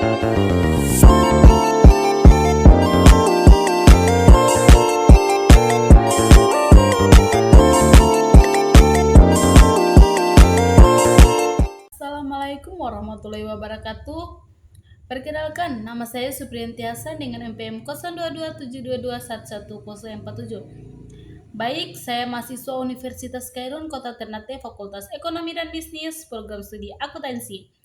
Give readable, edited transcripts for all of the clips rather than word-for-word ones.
Assalamualaikum warahmatullahi wabarakatuh. Perkenalkan, nama saya Supriyanti Hasan dengan NPM 022722111047. Baik, saya mahasiswa Universitas Kairun Kota Ternate, Fakultas Ekonomi dan Bisnis, Program Studi Akuntansi.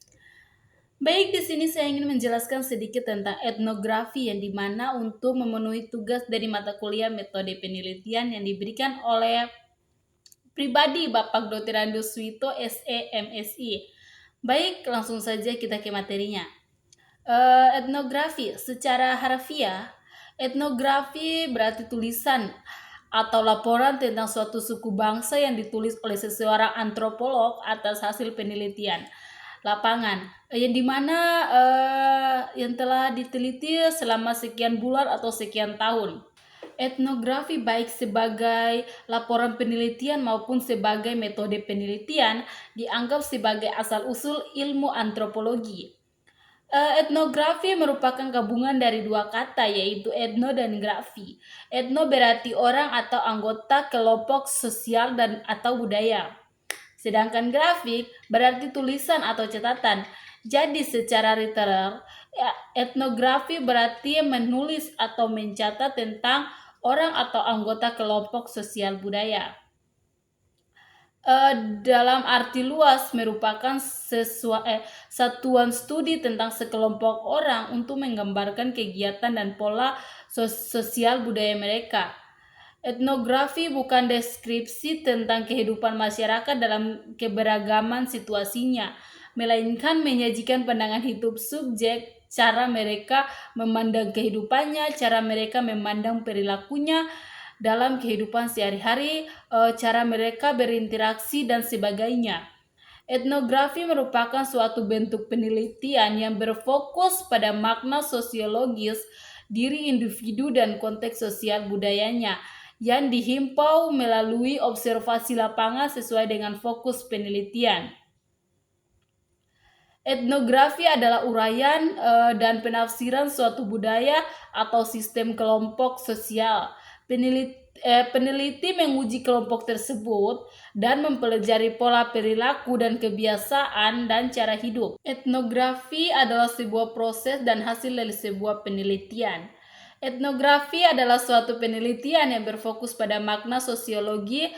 Baik, di sini saya ingin menjelaskan sedikit tentang etnografi yang dimana untuk memenuhi tugas dari mata kuliah metode penelitian yang diberikan oleh pribadi Bapak Dr. Andus Suito, SE, MSI. Baik, langsung saja kita ke materinya. Etnografi secara harfiah, etnografi berarti tulisan atau laporan tentang suatu suku bangsa yang ditulis oleh seseorang antropolog atas hasil penelitian lapangan yang dimana yang telah diteliti selama sekian bulan atau sekian tahun. Etnografi baik sebagai laporan penelitian maupun sebagai metode penelitian dianggap sebagai asal-usul ilmu antropologi. Etnografi merupakan gabungan dari dua kata yaitu etno dan grafi. Etno berarti orang atau anggota kelompok sosial dan atau budaya. Sedangkan grafik berarti tulisan atau catatan. Jadi secara literal, etnografi berarti menulis atau mencatat tentang orang atau anggota kelompok sosial budaya. Dalam arti luas merupakan satuan studi tentang sekelompok orang untuk menggambarkan kegiatan dan pola sosial budaya mereka. Etnografi bukan deskripsi tentang kehidupan masyarakat dalam keberagaman situasinya, melainkan menyajikan pandangan hidup subjek, cara mereka memandang kehidupannya, cara mereka memandang perilakunya dalam kehidupan sehari-hari, cara mereka berinteraksi dan sebagainya. Etnografi merupakan suatu bentuk penelitian yang berfokus pada makna sosiologis diri individu dan konteks sosial budayanya yang dihimpau melalui observasi lapangan sesuai dengan fokus penelitian. Etnografi adalah uraian dan penafsiran suatu budaya atau sistem kelompok sosial. Peneliti menguji kelompok tersebut dan mempelajari pola perilaku dan kebiasaan dan cara hidup. Etnografi adalah sebuah proses dan hasil dari sebuah penelitian. Etnografi adalah suatu penelitian yang berfokus pada makna sosiologi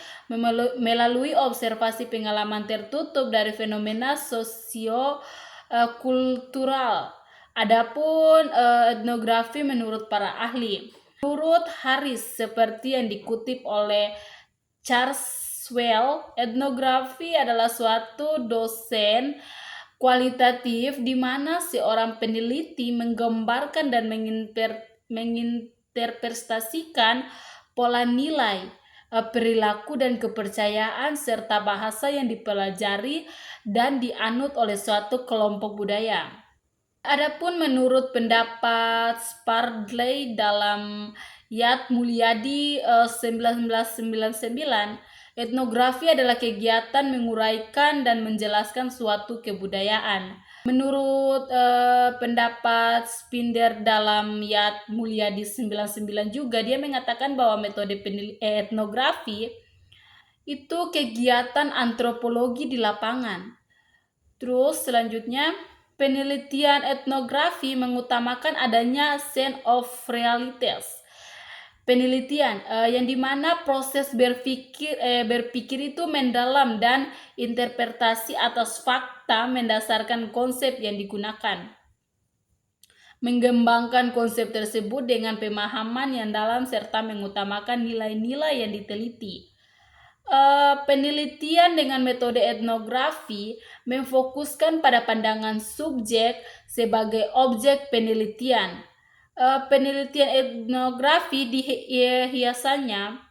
melalui observasi pengalaman tertutup dari fenomena sosio-kultural. Adapun etnografi menurut para ahli. Menurut Harris, seperti yang dikutip oleh Charles Well, etnografi adalah suatu dosen kualitatif di mana seorang peneliti menggambarkan dan menginterpretasikan pola nilai, perilaku dan kepercayaan serta bahasa yang dipelajari dan dianut oleh suatu kelompok budaya. Adapun menurut pendapat Spardley dalam Yad Mulyadi 1999, etnografi adalah kegiatan menguraikan dan menjelaskan suatu kebudayaan. Menurut pendapat Spinder dalam Yad Mulyadi 99 juga, dia mengatakan bahwa metode etnografi itu kegiatan antropologi di lapangan. Terus selanjutnya, penelitian etnografi mengutamakan adanya sense of realities. Penelitian yang dimana proses berpikir itu mendalam dan interpretasi atas fakta mendasarkan konsep yang digunakan. Mengembangkan konsep tersebut dengan pemahaman yang dalam serta mengutamakan nilai-nilai yang diteliti. Penelitian dengan metode etnografi memfokuskan pada pandangan subjek sebagai objek penelitian. Penelitian etnografi biasanya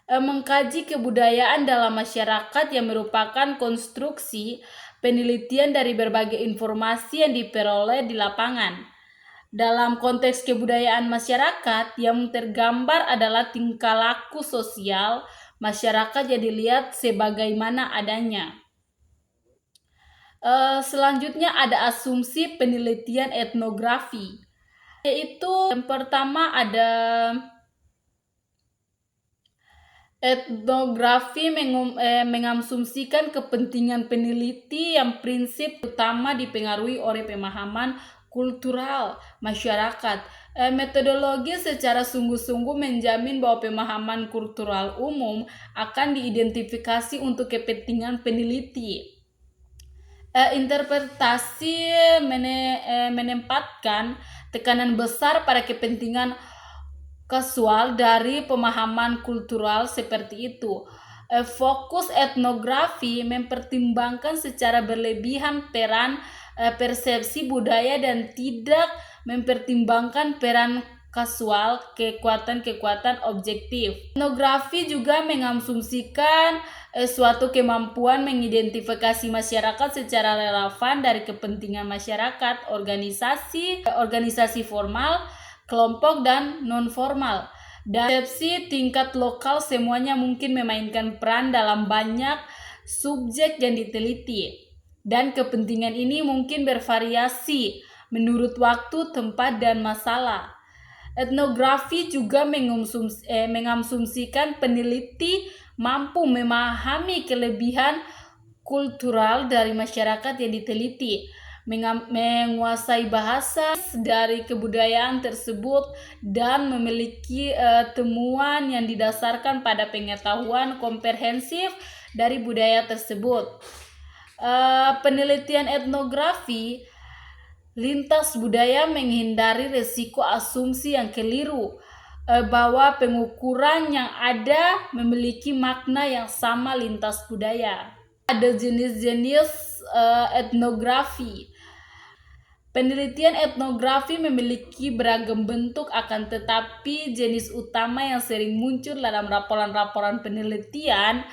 mengkaji kebudayaan dalam masyarakat yang merupakan konstruksi penelitian dari berbagai informasi yang diperoleh di lapangan. Dalam konteks kebudayaan masyarakat, yang tergambar adalah tingkah laku sosial masyarakat yang dilihat sebagaimana adanya. Selanjutnya ada asumsi penelitian etnografi, yaitu yang pertama ada etnografi mengasumsikan kepentingan peneliti yang prinsip utama dipengaruhi oleh pemahaman kultural masyarakat. Metodologi secara sungguh-sungguh menjamin bahwa pemahaman kultural umum akan diidentifikasi untuk kepentingan peneliti. Interpretasi menempatkan tekanan besar pada kepentingan kasual dari pemahaman kultural seperti itu. Fokus etnografi mempertimbangkan secara berlebihan peran persepsi budaya dan tidak mempertimbangkan peran kasual, kekuatan-kekuatan objektif. Etnografi juga mengasumsikan suatu kemampuan mengidentifikasi masyarakat secara relevan dari kepentingan masyarakat, organisasi formal, kelompok, dan non-formal. Dan persepsi tingkat lokal semuanya mungkin memainkan peran dalam banyak subjek yang diteliti. Dan kepentingan ini mungkin bervariasi menurut waktu, tempat, dan masalah. Etnografi juga mengasumsikan peneliti mampu memahami kelebihan kultural dari masyarakat yang diteliti, menguasai bahasa dari kebudayaan tersebut, dan memiliki temuan yang didasarkan pada pengetahuan komprehensif dari budaya tersebut. Penelitian etnografi lintas budaya menghindari resiko asumsi yang keliru bahwa pengukuran yang ada memiliki makna yang sama lintas budaya. Ada jenis-jenis etnografi. Penelitian etnografi memiliki beragam bentuk, akan tetapi jenis utama yang sering muncul dalam laporan-laporan penelitian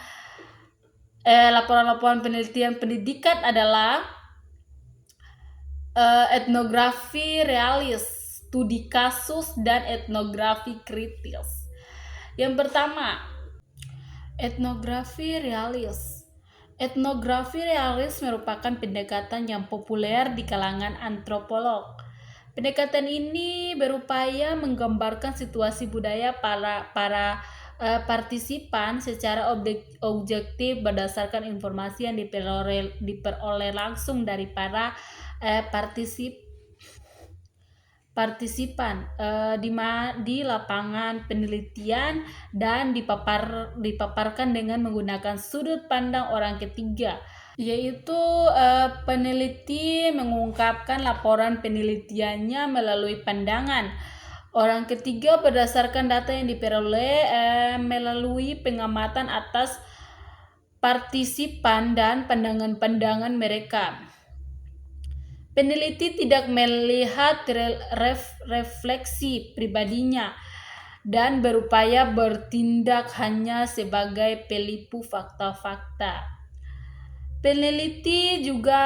pendidikan adalah etnografi realis, studi kasus, dan etnografi kritis. Yang pertama, etnografi realis. Etnografi realis merupakan pendekatan yang populer di kalangan antropolog. Pendekatan ini berupaya menggambarkan situasi budaya para partisipan secara objektif berdasarkan informasi yang diperoleh langsung dari para partisipan di lapangan penelitian, dan dipaparkan dengan menggunakan sudut pandang orang ketiga, yaitu peneliti mengungkapkan laporan penelitiannya melalui pandangan orang ketiga berdasarkan data yang diperoleh melalui pengamatan atas partisipan dan pandangan-pandangan mereka. Peneliti tidak melihat refleksi pribadinya dan berupaya bertindak hanya sebagai pelipu fakta-fakta. Peneliti juga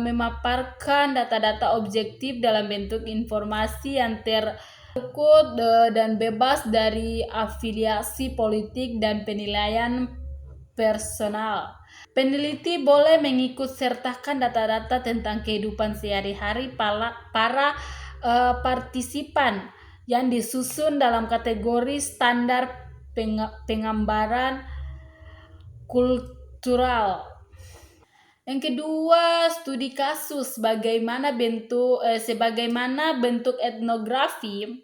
memaparkan data-data objektif dalam bentuk informasi yang tertutup dan bebas dari afiliasi politik dan penilaian personal. Peneliti boleh mengikut sertakan data-data tentang kehidupan sehari-hari para partisipan yang disusun dalam kategori standar penggambaran kultural. Yang kedua, studi kasus. Sebagaimana bentuk etnografi,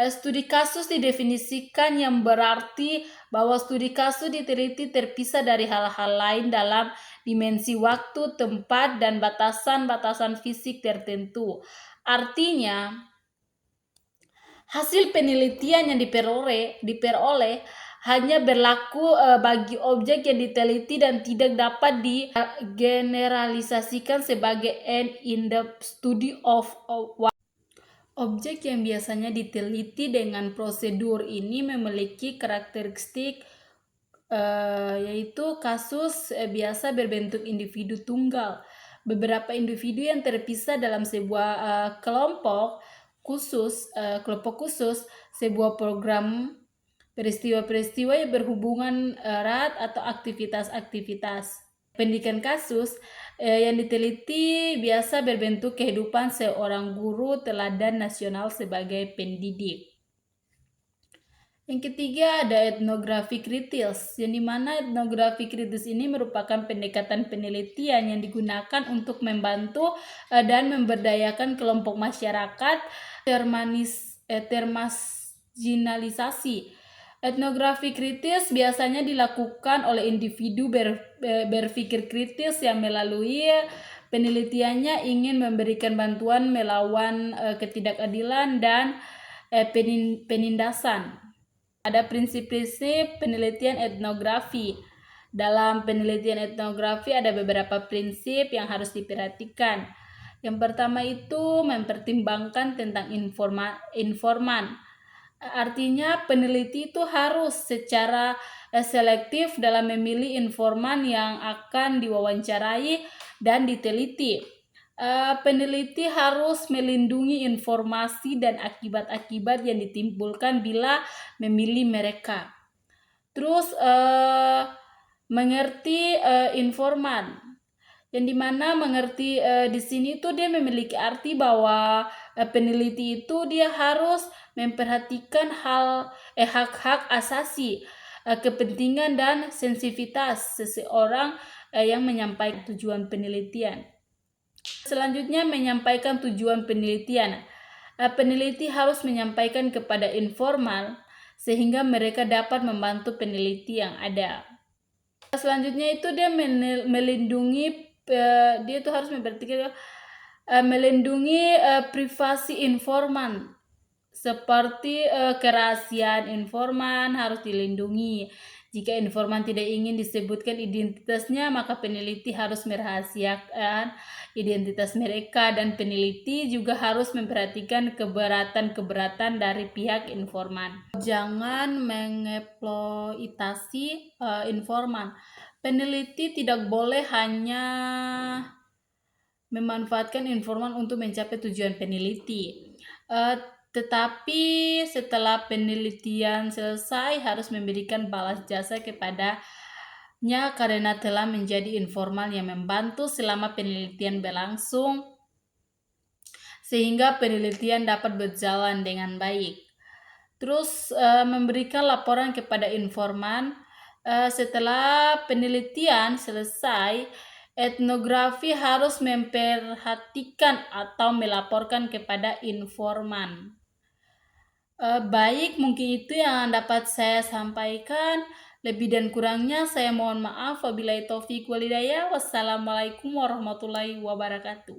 studi kasus didefinisikan yang berarti bahwa studi kasus diteliti terpisah dari hal-hal lain dalam dimensi waktu, tempat, dan batasan-batasan fisik tertentu. Artinya, hasil penelitian yang diperoleh hanya berlaku bagi objek yang diteliti dan tidak dapat digeneralisasikan sebagai an in-depth study of objek yang biasanya diteliti dengan prosedur ini memiliki karakteristik yaitu kasus biasa berbentuk individu tunggal. Beberapa individu yang terpisah dalam sebuah kelompok khusus, sebuah program peristiwa-peristiwa yang berhubungan erat atau aktivitas-aktivitas. Pendidikan kasus Yang diteliti biasa berbentuk kehidupan seorang guru teladan nasional sebagai pendidik. Yang ketiga ada etnografi kritis, yang dimana etnografi kritis ini merupakan pendekatan penelitian yang digunakan untuk membantu dan memberdayakan kelompok masyarakat termarginalisasi. Etnografi kritis biasanya dilakukan oleh individu berpikir kritis yang melalui penelitiannya ingin memberikan bantuan melawan ketidakadilan dan penindasan. Ada prinsip-prinsip penelitian etnografi. Dalam penelitian etnografi ada beberapa prinsip yang harus diperhatikan. Yang pertama itu mempertimbangkan tentang informan. Artinya peneliti itu harus secara selektif dalam memilih informan yang akan diwawancarai dan diteliti. Peneliti harus melindungi informasi dan akibat-akibat yang ditimbulkan bila memilih mereka. Terus mengerti informan, yang dimana mengerti di sini tuh dia memiliki arti bahwa peneliti itu dia harus memperhatikan hak-hak asasi, kepentingan dan sensitivitas seseorang yang menyampaikan tujuan penelitian. Selanjutnya menyampaikan tujuan penelitian. Peneliti harus menyampaikan kepada informan sehingga mereka dapat membantu peneliti yang ada. Selanjutnya itu dia melindungi, dia itu harus memperhatikan melindungi privasi informan, seperti kerahasiaan informan harus dilindungi. Jika informan tidak ingin disebutkan identitasnya, maka peneliti harus merahasiakan identitas mereka, dan peneliti juga harus memperhatikan keberatan-keberatan dari pihak informan. Jangan mengeksploitasi informan. Peneliti tidak boleh hanya memanfaatkan informan untuk mencapai tujuan peneliti. Tetapi setelah penelitian selesai harus memberikan balas jasa kepadanya karena telah menjadi informan yang membantu selama penelitian berlangsung sehingga penelitian dapat berjalan dengan baik. Terus memberikan laporan kepada informan. Setelah penelitian selesai, etnografi harus memperhatikan atau melaporkan kepada informan. Baik, mungkin itu yang dapat saya sampaikan. Lebih dan kurangnya saya mohon maaf. Wabillahi taufiq wal hidayah. Wassalamualaikum warahmatullahi wabarakatuh.